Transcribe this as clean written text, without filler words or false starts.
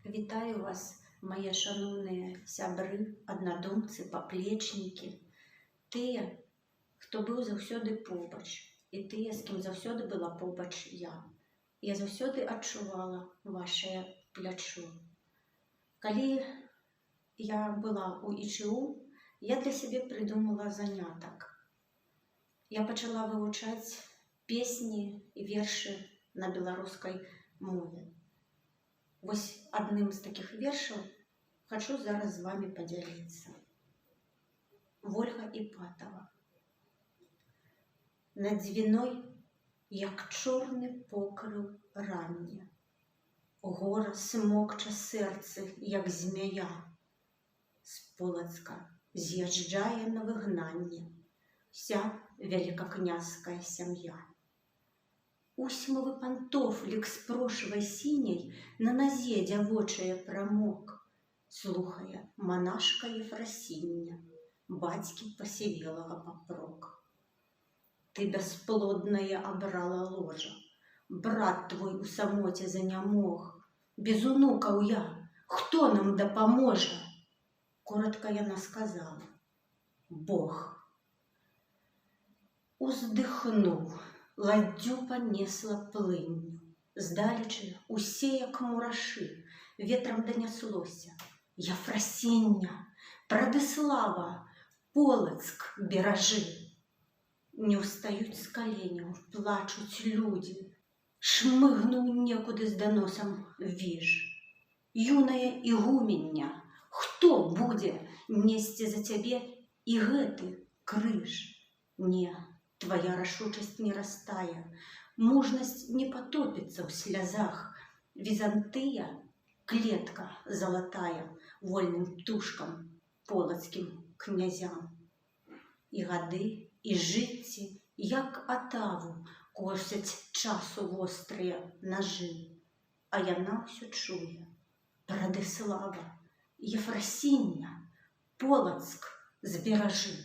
Вітаю вас, мае шановныя сябры, аднадумцы, паплечнікі, тыя, хто быў заўсёды побач, і тыя, з кім заўсёды была побач я. Я заўсёды адчувала вашае плячо. Калі я была ў ІЧУ, я для сябе прыдумала занятак. Я пачала вывучаць песні і вершы на беларускай мове. Вось адным з такіх вершаў хачу зараз з вами падзяліцца. Вольга Іпатава. Над дзвіной, як чорны покрыў ранне, гора смокча сэрцы, як змяя. З Полацка з'язджае на выгнанне вся вялікакняская сям'я. Усьмавы пантофлік з прошвай сіняй на назе дзявочае прамок, слухае манашка Ефрасіння, бацькі пасівелага папрок. Ты бясплоднае абрала ложа, брат твой у самоце занямог. Без унукаў я, хто нам дапаможа? Коротка яна сказала: Бог. Уздыхнуў, ладдзю панесла плынню. Здалечы усе, як мурашы, ветрам даняслося: Ефрасіння, Прадыслава, Полацк беражы. Не ўстаюць з каленяў, плачуць людзі. Шмыгнуў некуды з даносам віж. Юная ігумення, хто будзе несці за цябе і гэты крыж? Не, твая рашучасць не растае, мужнасць не патопіцца ў слязах. Візантыя, клетка залатая, вольным птушкам, полацкім князям. І гады, і жыцці, як атаву, косяць часу вострыя нажы. А яна ўсё чуе: Прадыслава, Ефрасіння, Полацк зберажы.